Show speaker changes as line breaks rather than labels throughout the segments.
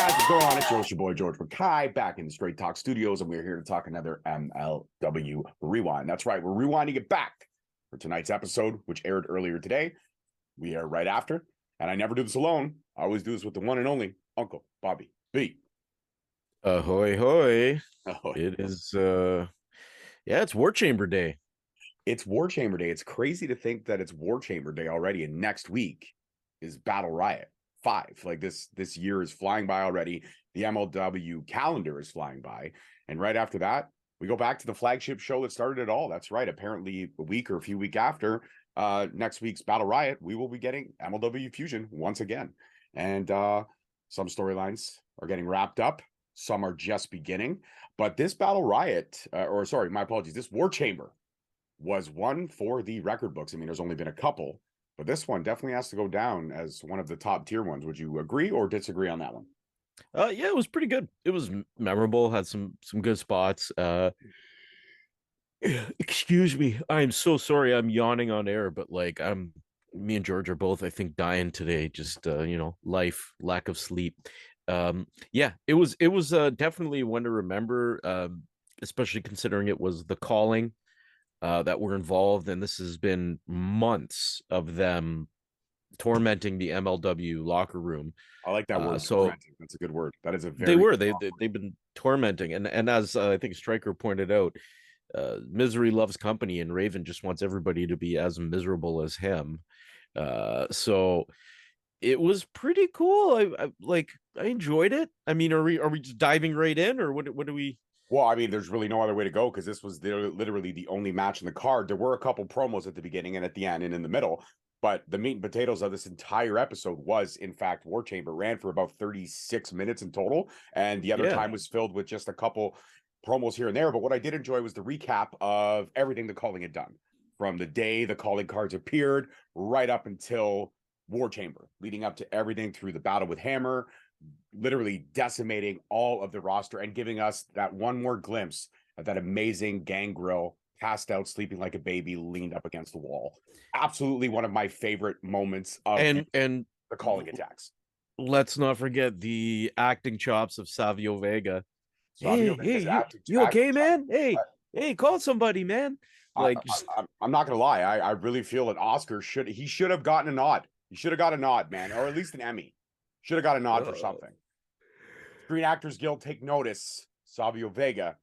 guys, what's going on? It's your boy George Mackay back in the Straight Talk Studios, and we're here to talk another MLW Rewind. That's right, we're rewinding it back for tonight's episode, which aired earlier today. We are right after, and I never do this alone. I always do this with the one and only Uncle Bobby B.
Ahoy, hoy.
Oh,
It is, it's War Chamber Day.
it's War Chamber Day. It's crazy to think that it's War Chamber Day already, and next week is Battle Riot 5. Like this year is flying by already. The MLW calendar is flying by, and right after that, we go back to the flagship show that started it all. That's right. Apparently, a week or a few weeks after next week's Battle Riot, we will be getting MLW Fusion once again, and some storylines are getting wrapped up. Some are just beginning, but this Battle Riot, my apologies, this War Chamber was one for the record books. I mean, there's only been a couple, but this one definitely has to go down as one of the top tier ones. Would you agree or disagree on that one?
Yeah, it was pretty good. It was memorable, had some good spots. Excuse me. I'm so sorry I'm yawning on air, but like me and George are both, I think, dying today. Just life, lack of sleep. It was definitely one to remember, especially considering it was the calling that were involved, and this has been months of them tormenting the MLW locker room.
I like that word.
So
tormenting. That's a good word. That is a very
they've been tormenting, and as I think Stryker pointed out, misery loves company, and Raven just wants everybody to be as miserable as him. So it was pretty cool. I enjoyed it. I mean, are we just diving right in, or what do we?
Well, I mean, there's really no other way to go because this was literally the only match in the card. There were a couple promos at the beginning and at the end and in the middle, but the meat and potatoes of this entire episode was, in fact, War Chamber. Ran for about 36 minutes in total, and the other time was filled with just a couple promos here and there. But what I did enjoy was the recap of everything the calling had done from the day the calling cards appeared right up until War Chamber, leading up to everything through the battle with Hammer, literally decimating all of the roster and giving us that one more glimpse of that amazing Gangrel passed out, sleeping like a baby, leaned up against the wall. Absolutely one of my favorite moments of
and
the calling attacks.
Let's not forget the acting chops of Savio Vega.
Savio
Hey, you okay, man? Hey, call somebody, man. Like,
I'm not gonna lie, I really feel that Oscar should have gotten a nod. He should have got a nod, man, or at least an Emmy. Should have got a nod for something. Screen Actors Guild, take notice. Savio Vega,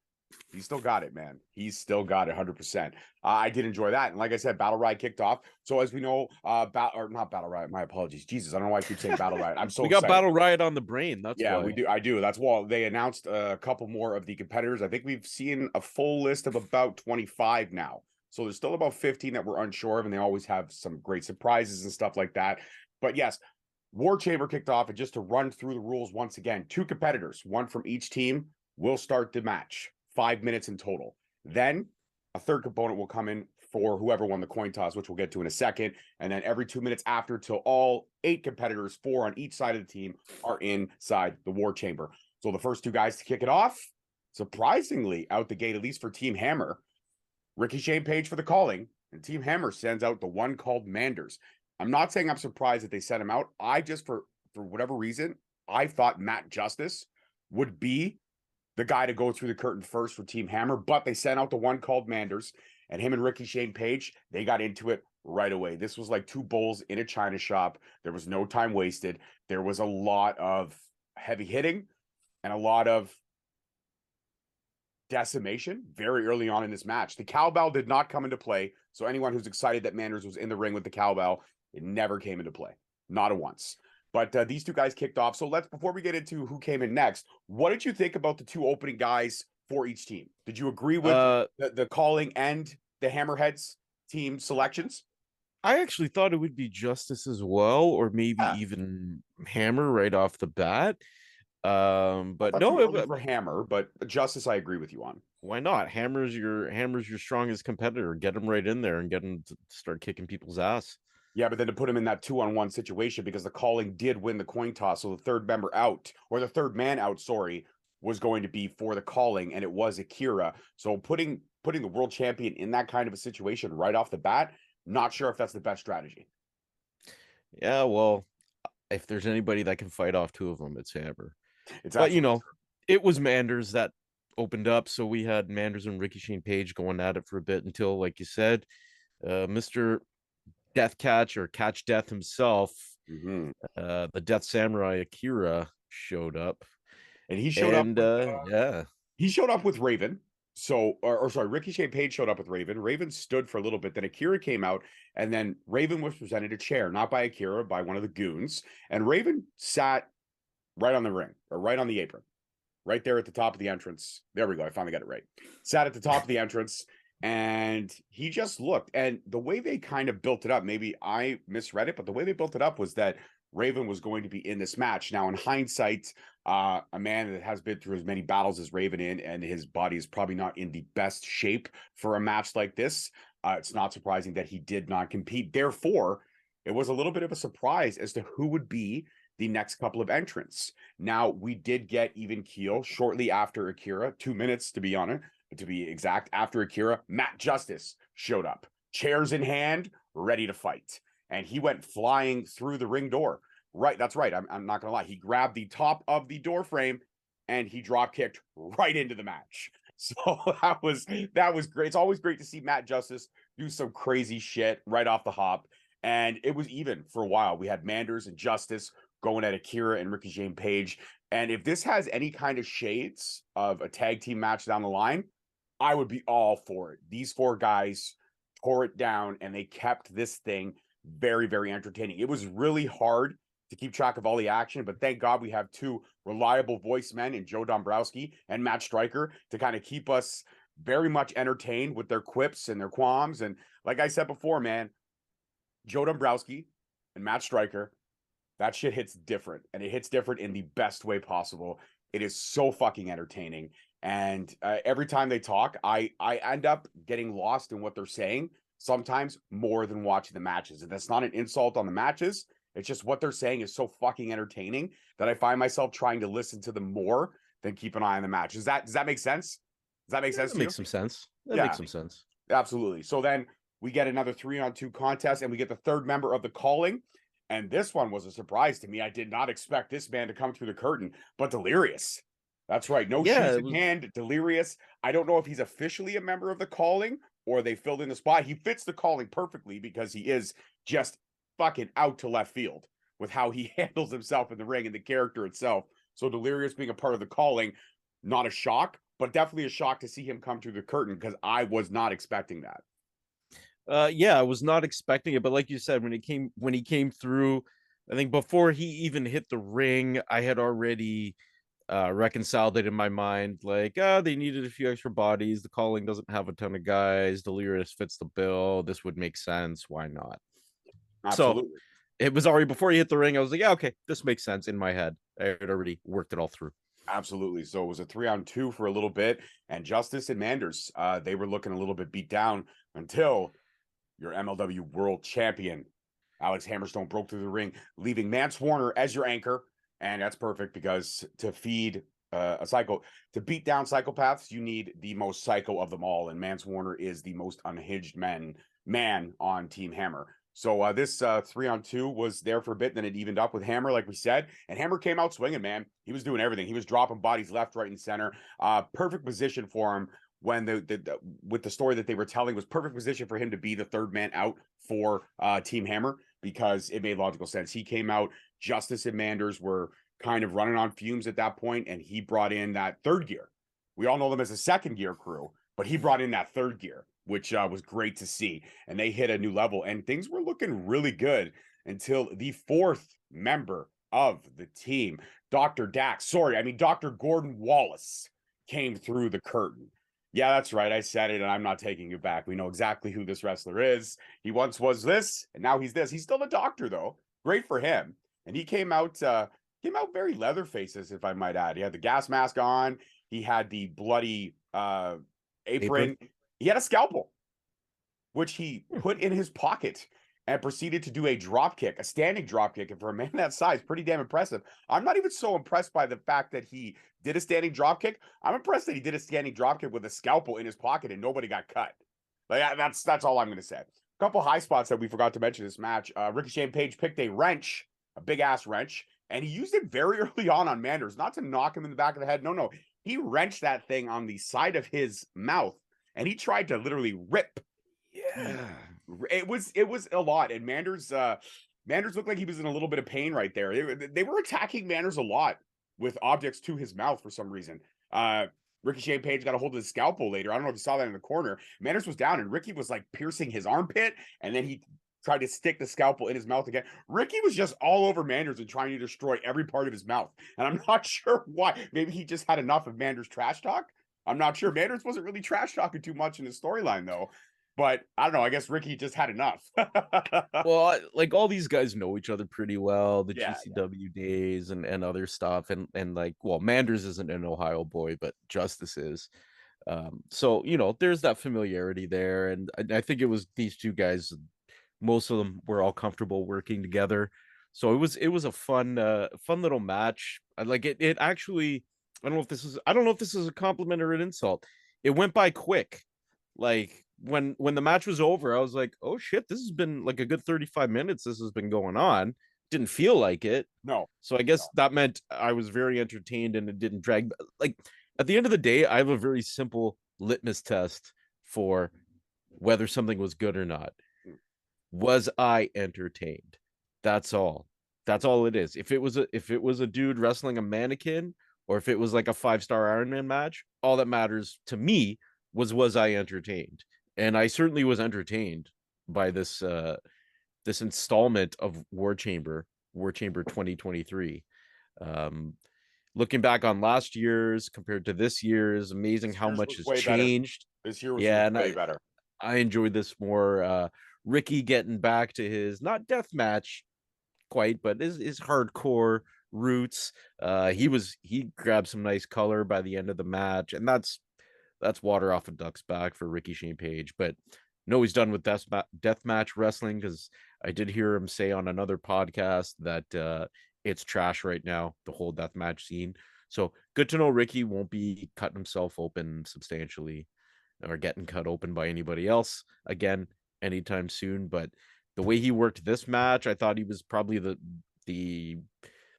he's still got it, man. He's still got it 100%. I did enjoy that. And like I said, Battle Riot kicked off. So as we know, not Battle Riot, my apologies. Jesus, I don't know why I keep saying Battle Riot. I'm so
we
excited.
got Battle Riot on the brain. That's why.
We do. I do. That's why they announced a couple more of the competitors. I think we've seen a full list of about 25 now. So there's still about 15 that we're unsure of, and they always have some great surprises and stuff like that. But yes, War Chamber kicked off, and just to run through the rules once again, 2 competitors, one from each team, will start the match. 5 minutes in total. Then a third component will come in for whoever won the coin toss, which we'll get to in a second. And then every 2 minutes after, till all 8 competitors, 4 on each side of the team, are inside the War Chamber. So the first 2 guys to kick it off, surprisingly, out the gate, at least for Team Hammer, Ricky Shane Page for the calling, and Team Hammer sends out the one called Manders. I'm not saying I'm surprised that they sent him out. I just, for whatever reason, I thought Matt Justice would be the guy to go through the curtain first for Team Hammer, but they sent out the one called Manders, and him and Ricky Shane Page, they got into it right away. This was like 2 bulls in a china shop. There was no time wasted. There was a lot of heavy hitting and a lot of decimation very early on in this match. The cowbell did not come into play, so anyone who's excited that Manders was in the ring with the cowbell, it never came into play. Not once. But these 2 guys kicked off. So before we get into who came in next, what did you think about the 2 opening guys for each team? Did you agree with the calling and the Hammerheads team selections?
I actually thought it would be Justice as well, or maybe even Hammer right off the bat. But no,
for Hammer, but Justice, I agree with you on.
Why not? Hammer's your strongest competitor. Get him right in there and get him to start kicking people's ass.
Yeah, but then to put him in that 2-on-1 situation, because the calling did win the coin toss, so the third member out, or the third man out, sorry, was going to be for the calling, and it was Akira. So putting the world champion in that kind of a situation right off the bat, not sure if that's the best strategy.
Yeah, well, if there's anybody that can fight off 2 of them, it's Hammer.
It's
But
absolutely
it was Manders that opened up, so we had Manders and Ricky Shane Page going at it for a bit until, like you said, Mr. Death Catch or Catch Death himself,
true.
the Death Samurai Akira showed up.
And he showed up
And
with
yeah.
Raven. So, or sorry, Ricky Shane Page showed up with Raven. Raven stood for a little bit. Then Akira came out, and then Raven was presented a chair, not by Akira, by one of the goons. And Raven sat right on the ring, or right on the apron, right there at the top of the entrance. There we go. I finally got it right. Sat at the top of the entrance, and he just looked. And the way they kind of built it up, maybe I misread it, but the way they built it up was that Raven was going to be in this match. Now, in hindsight, a man that has been through as many battles as Raven in, and his body is probably not in the best shape for a match like this. It's not surprising that he did not compete. Therefore, it was a little bit of a surprise as to who would be the next couple of entrants. Now, we did get even keel shortly after Akira, 2 minutes to be honest, to be exact. After Akira, Matt Justice showed up, chairs in hand, ready to fight. And he went flying through the ring door. Right, that's right. I'm not gonna lie. He grabbed the top of the door frame and he drop kicked right into the match. So that was great. It's always great to see Matt Justice do some crazy shit right off the hop. And it was even for a while. We had Manders and Justice going at Akira and Ricky Shane Page. And if this has any kind of shades of a tag team match down the line, I would be all for it. These four guys tore it down and they kept this thing very, very entertaining. It was really hard to keep track of all the action, but thank God we have two reliable voice men in Joe Dombrowski and Matt Stryker to kind of keep us very much entertained with their quips and their qualms. And like I said before, man, Joe Dombrowski and Matt Stryker, that shit hits different, and it hits different in the best way possible. It is so fucking entertaining. And every time they talk, I end up getting lost in what they're saying, sometimes more than watching the matches. And that's not an insult on the matches. It's just what they're saying is so fucking entertaining that I find myself trying to listen to them more than keep an eye on the match. Does that make sense? Does that make sense
That
to you?
makes some sense. That
Yeah,
makes some sense.
absolutely. So then we get another 3-on-2 contest, and we get the third member of the calling. And this one was a surprise to me. I did not expect this man to come through the curtain, but Delirious. That's right. No
Yeah,
shoes
it
in
was.
hand. Delirious. I don't know if he's officially a member of the calling or they filled in the spot. He fits the calling perfectly because he is just fucking out to left field with how he handles himself in the ring and the character itself. So Delirious being a part of the calling, not a shock, but definitely a shock to see him come through the curtain because I was not expecting that.
Yeah, I was not expecting it, but like you said, when he came through, I think before he even hit the ring, I had already reconciled it in my mind. Like, they needed a few extra bodies. The calling doesn't have a ton of guys. Delirious fits the bill. This would make sense. Why not? So
Absolutely.
it was already before he hit the ring. I was like, yeah, okay, this makes sense in my head. I had already worked it all through.
Absolutely. So it was a 3-on-2 for a little bit, and Justice and Manders, they were looking a little bit beat down until your MLW World Champion Alex Hammerstone broke through the ring, leaving Mance Warner as your anchor, and that's perfect because to feed to beat down psychopaths, you need the most psycho of them all, and Mance Warner is the most unhinged man on Team Hammer. So this 3-on-2 was there for a bit, then it evened up with Hammer, like we said, and Hammer came out swinging, man. He was doing everything. He was dropping bodies left, right, and center. Perfect position for him when with the story that they were telling was perfect position for him to be the third man out for Team Hammer because it made logical sense. He came out, Justice and Manders were kind of running on fumes at that point, and he brought in that third gear. We all know them as a second gear crew, but he brought in that third gear, which was great to see. And they hit a new level, and things were looking really good until the fourth member of the team, Dr. Dr. Gordon Wallace, came through the curtain. Yeah, that's right. I said it, and I'm not taking it back. We know exactly who this wrestler is. He once was this, and now he's this. He's still a doctor, though. Great for him. And he came out very Leatherfaces, if I might add. He had the gas mask on. He had the bloody apron. He had a scalpel, which he put in his pocket and proceeded to do a drop kick, a standing drop kick. And for a man that size, pretty damn impressive. I'm not even so impressed by the fact that he did a standing drop kick. I'm impressed that he did a standing drop kick with a scalpel in his pocket and nobody got cut. Like that's all I'm going to say. A couple high spots that we forgot to mention this match. Ricky Shane Page picked a wrench, a big ass wrench, and he used it very early on Manders, not to knock him in the back of the head. No. He wrenched that thing on the side of his mouth, and he tried to literally rip.
Yeah.
It was a lot, and Manders looked like he was in a little bit of pain right there. They were attacking Manders a lot with objects to his mouth for some reason. Ricky Shane Page got a hold of the scalpel later. I don't know if you saw that in the corner. Manders was down, and Ricky was like piercing his armpit, and then he tried to stick the scalpel in his mouth again. Ricky was just all over Manders and trying to destroy every part of his mouth. And I'm not sure why. Maybe he just had enough of Manders' trash talk. I'm not sure. Manders wasn't really trash talking too much in the storyline, though. But I don't know. I guess Ricky just had enough.
Well, like all these guys know each other pretty well, the
Yeah,
GCW days and other stuff, and like, well, Manders isn't an Ohio boy, but Justice is. So there's that familiarity there, and I think it was these two guys. Most of them were all comfortable working together, so it was a fun little match. I like it. It actually, I don't know if this is a compliment or an insult. It went by quick. Like when the match was over, I was like, oh shit, this has been like a good 35 minutes. This has been going on. Didn't feel like it.
no,
So I guess that meant I was very entertained and it didn't drag. Like at the end of the day, I have a very simple litmus test for whether something was good or not. Was I entertained? That's all. That's all it is. If it was a dude wrestling a mannequin, or if it was like a 5-star Iron Man match, all that matters to me was I entertained? And I certainly was entertained by this installment of War Chamber 2023. Looking back on last year's compared to this year's, amazing how much has changed.
This year was
Yeah, and
way better.
I enjoyed this more. Ricky getting back to his not death match quite, but his hardcore roots. He grabbed some nice color by the end of the match, and that's water off a duck's back for Ricky Shane Page. But no, he's done with death match wrestling, because I did hear him say on another podcast that it's trash right now, the whole death match scene. So good to know Ricky won't be cutting himself open substantially or getting cut open by anybody else again anytime soon. But the way he worked this match, I thought he was probably the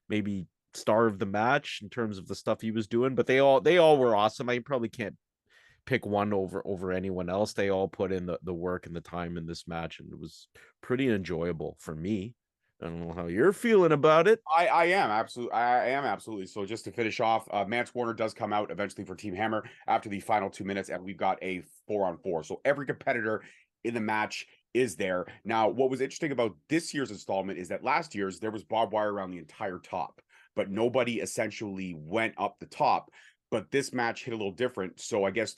maybe star of the match in terms of the stuff he was doing. But they all were awesome. I probably can't pick one over anyone else. They all put in the work and the time in this match, and it was pretty enjoyable for me. I don't know how you're feeling about it.
I am absolutely. So just to finish off, Mance Warner does come out eventually for Team Hammer after the final 2 minutes, and we've got a 4-on-4. So every competitor in the match is there. Now, what was interesting about this year's installment is that last year's there was barbed wire around the entire top, but nobody essentially went up the top. But this match hit a little different. So I guess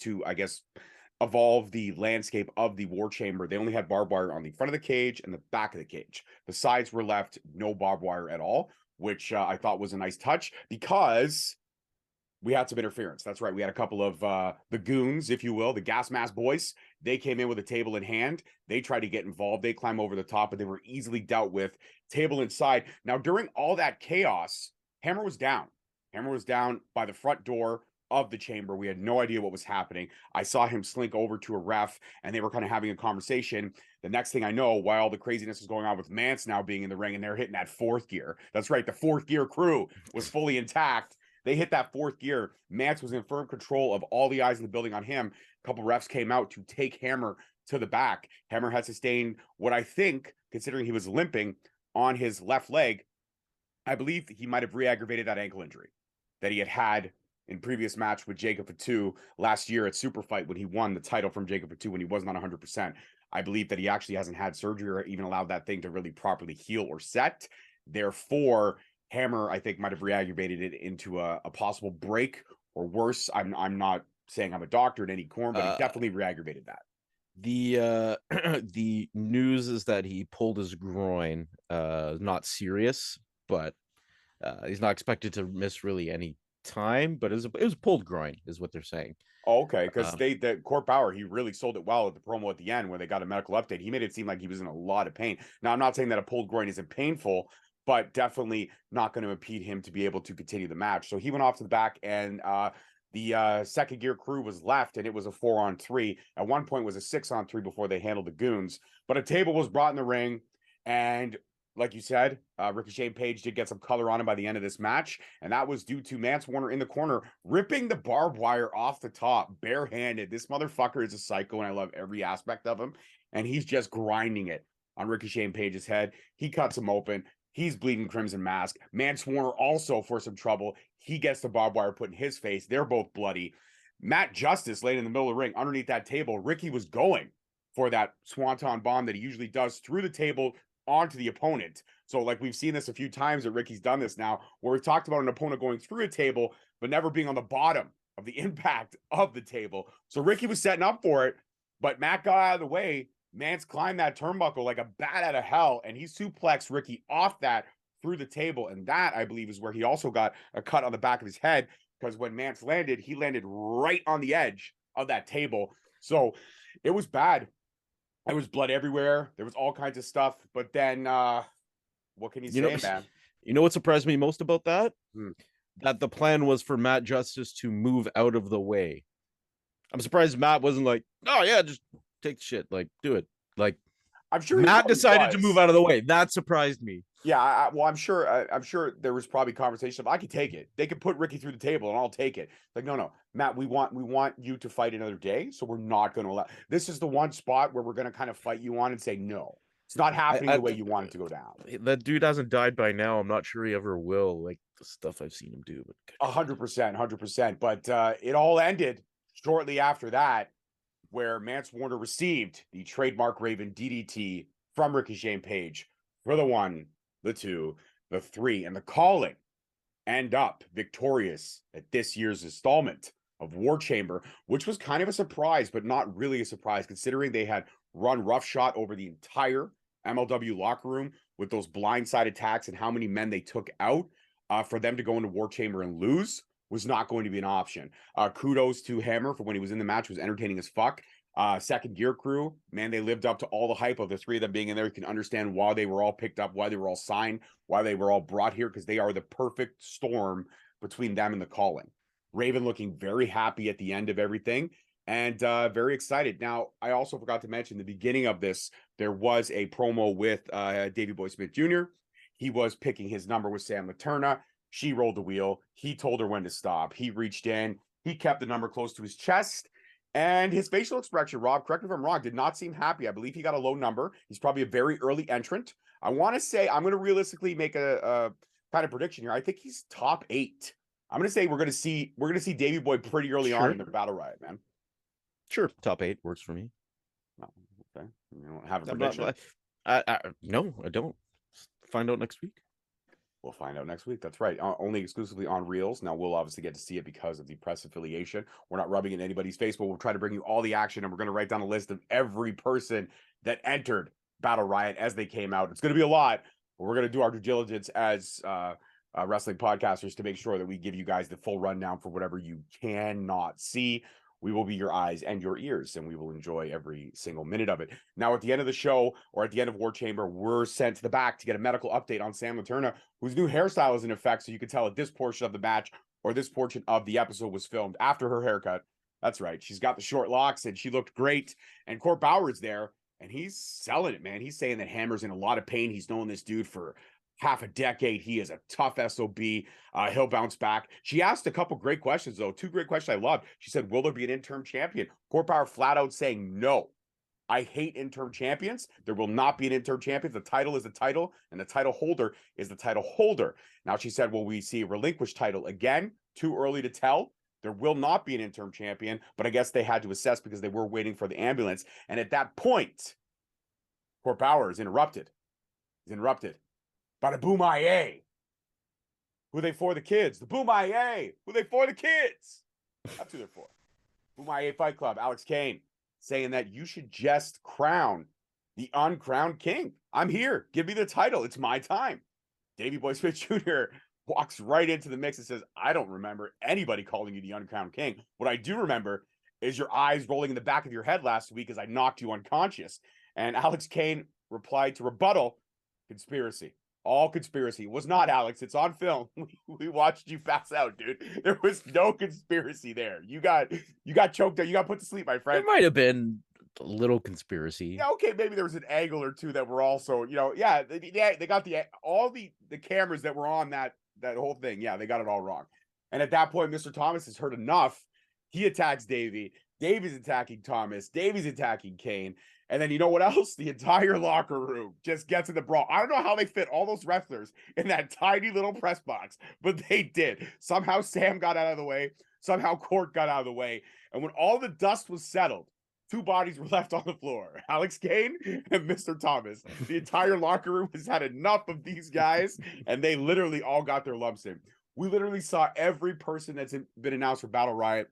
evolve the landscape of the War Chamber, they only had barbed wire on the front of the cage and the back of the cage. The sides were left no barbed wire at all, which I thought was a nice touch, because we had some interference. That's right. We had a couple of the goons, if you will, the gas mask boys. They came in with a table in hand. They tried to get involved. They climb over the top, but they were easily dealt with. Table inside. Now, during all that chaos, Hammer was down. Hammer was down by the front door of the chamber. We had no idea what was happening. I saw him slink over to a ref, and they were kind of having a conversation. The next thing I know, while all the craziness is going on with Mance now being in the ring, and they're hitting that fourth gear. That's right. The fourth gear crew was fully intact. They hit that fourth gear. Mance was in firm control of all the eyes in the building on him. A couple refs came out to take Hammer to the back. Hammer had sustained what I think, considering he was limping on his left leg, I believe he might have re-aggravated that ankle injury that he had in previous match with Jacob Fatu last year at Super Fight, when he won the title from Jacob Fatu when he wasn't on 100%. I believe that he actually hasn't had surgery or even allowed that thing to really properly heal or set. Therefore, Hammer, I think, might have re-aggravated it into a possible break or worse. I'm not saying I'm a doctor in any corner, but he definitely re-aggravated that.
The the news is that he pulled his groin. Not serious, but he's not expected to miss really any time. But it was pulled groin, is what they're saying.
Oh, okay, because the Court Bauer, he really sold it well at the promo at the end when they got a medical update. He made it seem like he was in a lot of pain. Now, I'm not saying that a pulled groin isn't painful, but definitely not going to impede him to be able to continue the match. So he went off to the back, and the second gear crew was left, and it was a 4-on-3. At one point, it was a 6-on-3 before they handled the goons. But a table was brought in the ring, and like you said, Ricochet and Page did get some color on him by the end of this match, and that was due to Mance Warner in the corner ripping the barbed wire off the top barehanded. This motherfucker is a psycho, and I love every aspect of him. And he's just grinding it on Ricochet and Page's head. He cuts him open. He's bleeding Crimson Mask. Mance Warner also for some trouble. He gets the barbed wire put in his face. They're both bloody. Matt Justice laying in the middle of the ring underneath that table. Ricky was going for that swanton bomb that he usually does through the table onto the opponent. So like we've seen this a few times that Ricky's done this now, where we've talked about an opponent going through a table, but never being on the bottom of the impact of the table. So Ricky was setting up for it, but Matt got out of the way. Mance climbed that turnbuckle like a bat out of hell, and he suplexed Ricky off that through the table. And that, I believe, is where he also got a cut on the back of his head, because when Mance landed, he landed right on the edge of that table. So it was bad. There was blood everywhere. There was all kinds of stuff. But then, what can you say, man?
You know what surprised me most about that?
Hmm.
That the plan was for Matt Justice to move out of the way. I'm surprised Matt wasn't like, oh yeah, just take the shit, like do it. Like,
I'm sure
Matt decided to move out of the way. That surprised me.
Yeah, well, I'm sure there was probably conversation of I could take it. They could put Ricky through the table and I'll take it. Like, no, Matt, we want you to fight another day, so we're not going to allow. This is the one spot where we're going to kind of fight you on and say no. It's not happening the way you want it to go down.
That dude hasn't died by now. I'm not sure he ever will. Like the stuff I've seen him do.
But 100%. But it all ended shortly after that, where Mance Warner received the trademark Raven DDT from Ricochet and Page for the 1, the 2, the 3, and the calling end up victorious at this year's installment of War Chamber, which was kind of a surprise, but not really a surprise, considering they had run roughshod over the entire MLW locker room with those blindside attacks and how many men they took out. For them to go into War Chamber and lose was not going to be an option. Kudos to Hammer for when he was in the match, was entertaining as fuck. Second Gear Crew, man, they lived up to all the hype of the three of them being in there. You can understand why they were all picked up, why they were all signed, why they were all brought here, because they are the perfect storm between them and the calling. Raven looking very happy at the end of everything and very excited. Now, I also forgot to mention the beginning of this, there was a promo with Davey Boy Smith Jr. He was picking his number with Sam Laterna. She rolled the wheel. He told her when to stop. He reached in. He kept the number close to his chest. And his facial expression, Rob, correct me if I'm wrong, did not seem happy. I believe he got a low number. He's probably a very early entrant. I want to say, I'm going to realistically make a kind of prediction here. I think he's top 8. I'm going to say we're going to see Davey Boy pretty early on in the Battle Riot, man.
Sure, top 8 works for me.
Oh, okay, you don't have a prediction?
No, I don't. Find out next week.
We'll find out next week. That's right. Only exclusively on REELZ. Now, we'll obviously get to see it because of the press affiliation. We're not rubbing it in anybody's face, but we'll try to bring you all the action, and we're going to write down a list of every person that entered Battle Riot as they came out. It's going to be a lot, but we're going to do our due diligence as wrestling podcasters to make sure that we give you guys the full rundown for whatever you cannot see. We will be your eyes and your ears, and we will enjoy every single minute of it. Now, at the end of the show, or at the end of War Chamber, we're sent to the back to get a medical update on Sam Laterna, whose new hairstyle is in effect, so you can tell that this portion of the match, or this portion of the episode, was filmed after her haircut. That's right. She's got the short locks, and she looked great. And Court Bauer's there, and he's selling it, man. He's saying that Hammer's in a lot of pain. He's known this dude for half a decade. He is a tough SOB. He'll bounce back. She asked a couple great questions, though. 2 great questions I loved. She said, will there be an interim champion? Court Bauer flat out saying no. I hate interim champions. There will not be an interim champion. The title is the title, and the title holder is the title holder. Now, she said, will we see a relinquished title again? Too early to tell. There will not be an interim champion, but I guess they had to assess because they were waiting for the ambulance. And at that point, Court Bauer is interrupted. He's interrupted. Bada boom IA. Who they for? The kids. The boom IA. Who they for? The kids. That's who they're for. Boom IA Fight Club. Alex Kane saying that you should just crown the uncrowned king. I'm here. Give me the title. It's my time. Davey Boy Smith Jr. walks right into the mix and says, I don't remember anybody calling you the uncrowned king. What I do remember is your eyes rolling in the back of your head last week as I knocked you unconscious. And Alex Kane replied to rebuttal, conspiracy. All conspiracy. It was not, Alex. It's on film. We watched you pass out, dude. There was no conspiracy there. You got choked out. You got put to sleep, my friend.
There might have been a little conspiracy.
Yeah, okay, maybe there was an angle or two that were also, yeah, they got all the cameras that were on that whole thing. Yeah, they got it all wrong. And at that point, Mr. Thomas has heard enough. He attacks Davey. Davey's attacking Thomas. Davey's attacking Kane. And then you know what else? The entire locker room just gets in the brawl. I don't know how they fit all those wrestlers in that tiny little press box, but they did. Somehow Sam got out of the way. Somehow Court got out of the way. And when all the dust was settled, two bodies were left on the floor, Alex Kane and Mr. Thomas. The entire locker room has had enough of these guys, and they literally all got their lumps in. We literally saw every person that's been announced for Battle Riot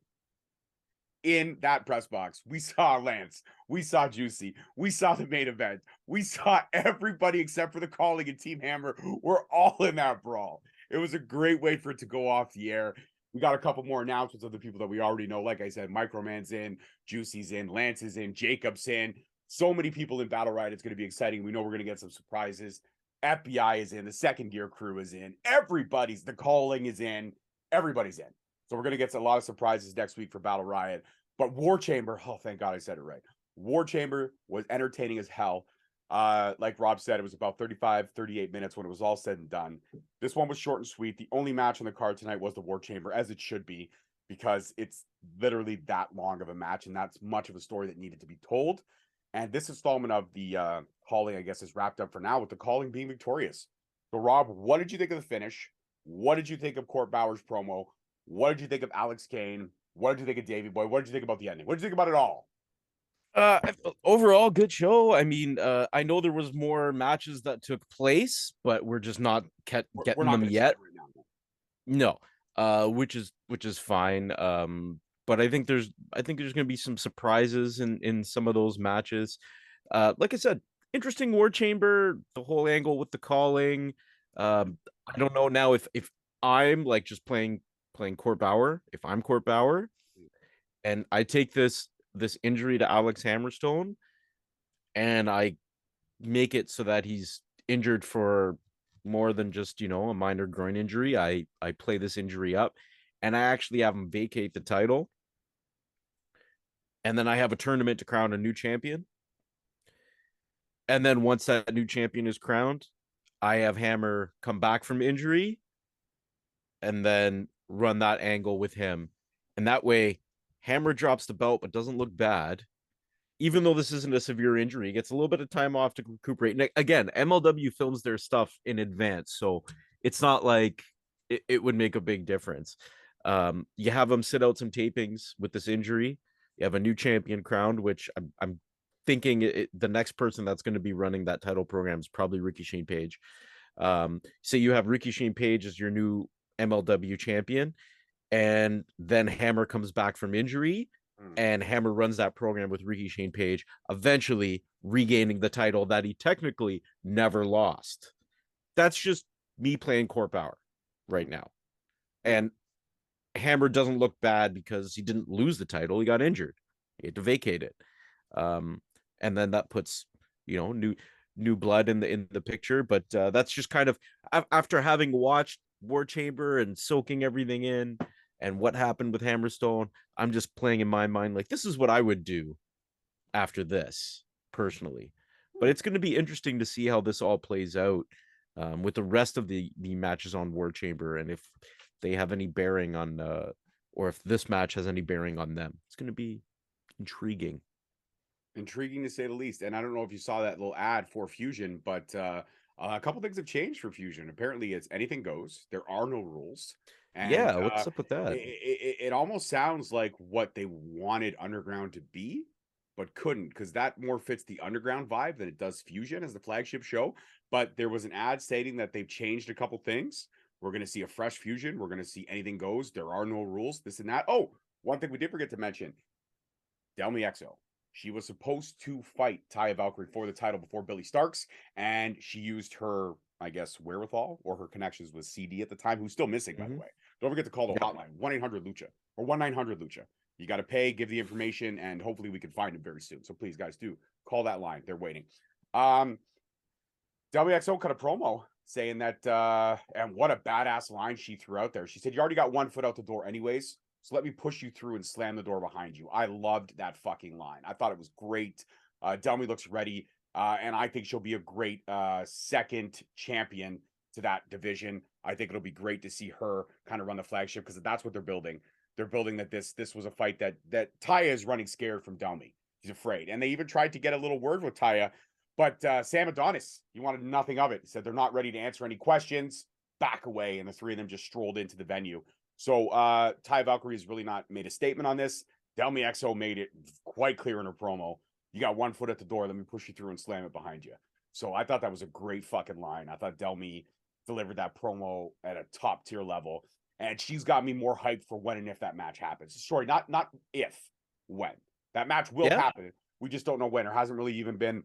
in that press box. We saw Lance. We saw Juicy. We saw the main event. We saw everybody except for the Calling and Team Hammer. We're all in that brawl. It was a great way for it to go off the air. We got a couple more announcements of the people that we already know. Like I said, Microman's in, Juicy's in, Lance is in, Jacob's in. So many people in Battle Riot. It's going to be exciting. We know we're going to get some surprises. FBI is in. The Second Gear crew is in. The Calling is in. Everybody's in. So we're going to get a lot of surprises next week for Battle Riot. But War Chamber, oh, thank God I said it right. War Chamber was entertaining as hell. Like Rob said, it was about 35, 38 minutes when it was all said and done. This one was short and sweet. The only match on the card tonight was the War Chamber, as it should be, because it's literally that long of a match, and that's much of a story that needed to be told. And this installment of the Calling, I guess, is wrapped up for now with the Calling being victorious. So, Rob, what did you think of the finish? What did you think of Court Bauer's promo? What did you think of Alex Kane? What did you think of Davey Boy? What did you think about the ending? What did you think about it all?
Overall, good show. I mean, I know there was more matches that took place, but we're just not getting
we're not
them yet.
Right now.
No, which is fine. But I think there's going to be some surprises in some of those matches. Like I said, interesting War Chamber, the whole angle with the Calling. I don't know now if I'm like just playing Court Bauer, if I'm Court Bauer, and I take this injury to Alex Hammerstone and I make it so that he's injured for more than just, a minor groin injury. I play this injury up and I actually have him vacate the title. And then I have a tournament to crown a new champion. And then once that new champion is crowned, I have Hammer come back from injury and then run that angle with him. And that way, Hammer drops the belt, but doesn't look bad. Even though this isn't a severe injury, he gets a little bit of time off to recuperate. And again, MLW films their stuff in advance, so it's not like it would make a big difference. You have him sit out some tapings with this injury. You have a new champion crowned, which I'm thinking the next person that's going to be running that title program is probably Ricky Shane Page. So you have Ricky Shane Page as your new MLW champion, and then Hammer comes back from injury, and Hammer runs that program with Ricky Shane Page, eventually regaining the title that he technically never lost. That's just me playing Court Bauer right now. And Hammer doesn't look bad because he didn't lose the title. He got injured. He had to vacate it. And then that puts, new blood in the picture. But that's just kind of after having watched War Chamber and soaking everything in and what happened with Hammerstone, I'm just playing in my mind like this is what I would do after this personally. But it's going to be interesting to see how this all plays out with the rest of the matches on War Chamber, and if they have any bearing on or if this match has any bearing on them. It's going to be intriguing
to say the least. And I don't know if you saw that little ad for Fusion, but a couple things have changed for Fusion. Apparently it's anything goes. There are no rules. And
yeah, what's up with that?
It almost sounds like what they wanted Underground to be, but couldn't, because that more fits the Underground vibe than it does Fusion as the flagship show. But there was an ad stating that they've changed a couple things. We're going to see a fresh Fusion. We're going to see anything goes. There are no rules, this and that. Oh, one thing we did forget to mention, Delmy Exo. She was supposed to fight Taya Valkyrie for the title before Billy Starks, and she used her, I guess, wherewithal or her connections with CD at the time, who's still missing, by the way. Don't forget to call the hotline, 1-800-LUCHA or 1-900-LUCHA. You got to pay, give the information, and hopefully we can find him very soon. So please, guys, do call that line. They're waiting. WXO cut a promo saying that, and what a badass line she threw out there. She said, you already got one foot out the door anyways. So let me push you through and slam the door behind you. I loved that fucking line. I thought it was great. Delmy looks ready. And I think she'll be a great second champion to that division. I think it'll be great to see her kind of run the flagship because that's what they're building. They're building that this was a fight that Taya is running scared from Delmy. He's afraid. And they even tried to get a little word with Taya, but Sam Adonis, he wanted nothing of it. He said they're not ready to answer any questions. Back away, and the three of them just strolled into the venue. So Taya Valkyrie has really not made a statement on this. Delmy XO made it quite clear in her promo. You got 1 foot at the door. Let me push you through and slam it behind you. So I thought that was a great fucking line. I thought Delmy delivered that promo at a top tier level. And she's got me more hyped for when and if that match happens. Sorry, not if, when. That match will happen. We just don't know when. There hasn't really even been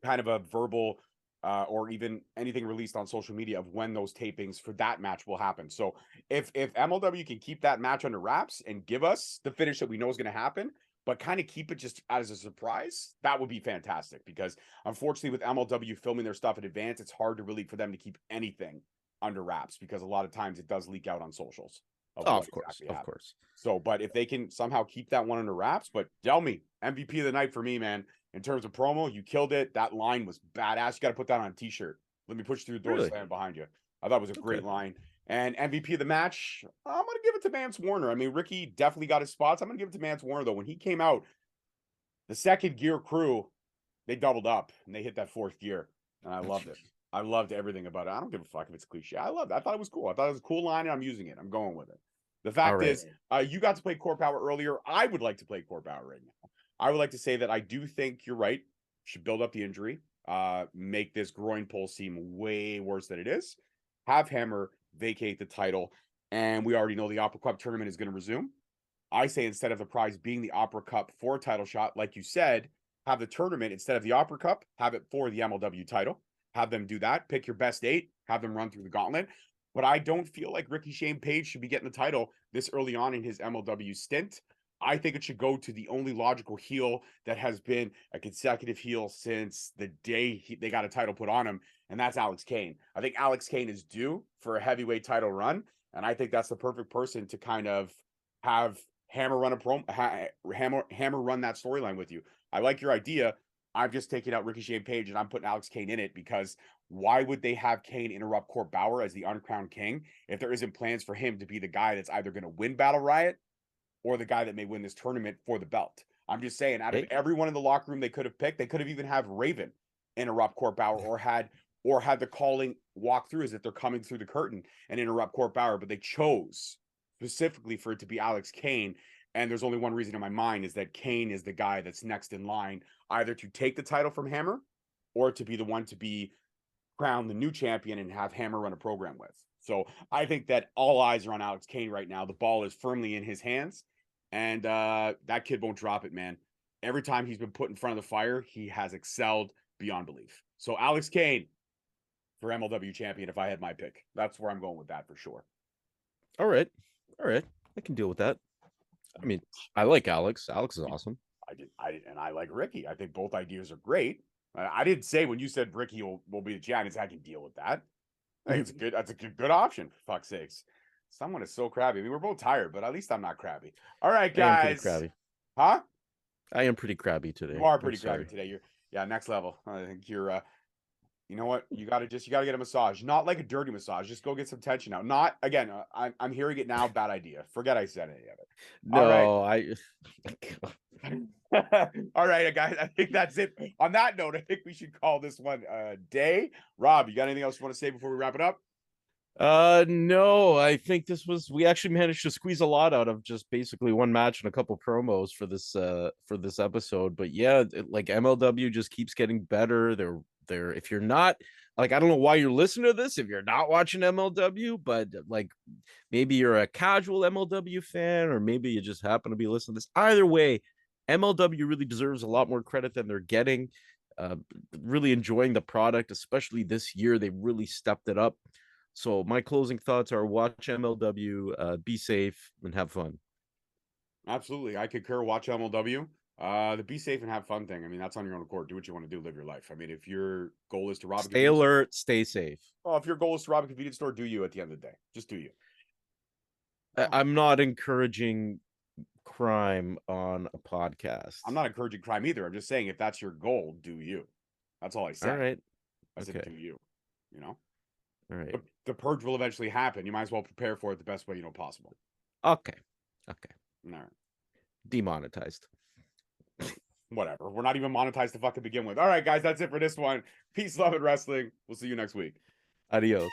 kind of a verbal or even anything released on social media of when those tapings for that match will happen. So if MLW can keep that match under wraps and give us the finish that we know is going to happen, but kind of keep it just as a surprise, that would be fantastic. Because unfortunately, with MLW filming their stuff in advance, it's hard to really for them to keep anything under wraps because a lot of times it does leak out on socials.
Of course.
So, but if they can somehow keep that one under wraps, but Delmy, MVP of the night for me, man. In terms of promo, you killed it. That line was badass. You got to put that on a t-shirt. Let me push through the door,
Really?
slam behind you. I thought it was a great line. And MVP of the match, I'm going to give it to Mance Warner. I mean, Ricky definitely got his spots. I'm going to give it to Mance Warner, though. When he came out, the second gear crew, they doubled up and they hit that 4th gear. And I loved it. I loved everything about it. I don't give a fuck if it's cliche. I loved it. I thought it was cool. I thought it was a cool line, and I'm using it. I'm going with it. The fact is, you got to play Core Power earlier. I would like to play Core Power right now. I would like to say that I do think you're right. Should build up the injury, make this groin pull seem way worse than it is. Have Hammer vacate the title, and we already know the Opera Cup tournament is going to resume. I say instead of the prize being the Opera Cup for a title shot, like you said, have the tournament instead of the Opera Cup, have it for the MLW title. Have them do that. Pick your best 8. Have them run through the gauntlet. But I don't feel like Ricky Shane Page should be getting the title this early on in his MLW stint. I think it should go to the only logical heel that has been a consecutive heel since the day they got a title put on him, and that's Alex Kane. I think Alex Kane is due for a heavyweight title run, and I think that's the perfect person to kind of have Hammer run Hammer run that storyline with you. I like your idea. I'm just taking out Ricky Shane Page and I'm putting Alex Kane in it because why would they have Kane interrupt Court Bauer as the uncrowned king if there isn't plans for him to be the guy that's either going to win Battle Riot or the guy that may win this tournament for the belt? I'm just saying, out of everyone in the locker room they could have picked, they could have even have Raven interrupt Court Bauer or had the calling walk through as if they're coming through the curtain and interrupt Court Bauer, but they chose specifically for it to be Alex Kane. And there's only one reason in my mind is that Kane is the guy that's next in line, either to take the title from Hammer or to be the one to be crowned the new champion and have Hammer run a program with. So I think that all eyes are on Alex Kane right now. The ball is firmly in his hands, and that kid won't drop it, man. Every time he's been put in front of the fire, he has excelled beyond belief. So Alex Kane for MLW champion, if I had my pick. That's where I'm going with that for sure.
All right. I can deal with that. I mean, I like Alex. Alex is awesome.
And I like Ricky. I think both ideas are great. I didn't say when you said Ricky will be the champion, I can deal with that. I think it's good. That's a good option. For fuck's sakes. Someone is so crabby. I mean, we're both tired, but at least I'm not crabby. All right, guys.
I am pretty crabby.
Huh?
I am pretty crabby today.
You are pretty crabby today. You're next level. I think you're you know what? You gotta get a massage. Not like a dirty massage. Just go get some tension out. Not again, I'm hearing it now. Bad idea. Forget I said any of it.
No,
All right, guys. I think that's it. On that note, I think we should call this one a day. Rob, you got anything else you want to say before we wrap it up?
No, I think we actually managed to squeeze a lot out of just basically one match and a couple promos for this episode. But yeah, like MLW just keeps getting better. They're if you're not like, I don't know why you're listening to this if you're not watching MLW, but like maybe you're a casual MLW fan or maybe you just happen to be listening to this. Either way, MLW really deserves a lot more credit than they're getting. Really enjoying the product, especially this year. They really stepped it up. So my closing thoughts are watch MLW, be safe, and have fun.
Absolutely. I concur. Watch MLW. The be safe and have fun thing. I mean, that's on your own accord. Do what you want to do. Live your life. I mean, if your goal is to rob
Stay alert, stay safe.
Well, if your goal is to rob a convenience store, do you at the end of the day. Just do you.
I'm not encouraging crime on a podcast.
I'm not encouraging crime either. I'm just saying if that's your goal, do you. That's all I said.
All right.
I said,
Okay.
do you. You know?
All right.
The purge will eventually happen. You might as well prepare for it the best way you know possible.
Okay. Okay.
All right.
Demonetized.
Whatever. We're not even monetized to fucking begin with. All right, guys, that's it for this one. Peace, love, and wrestling. We'll see you next week.
Adios.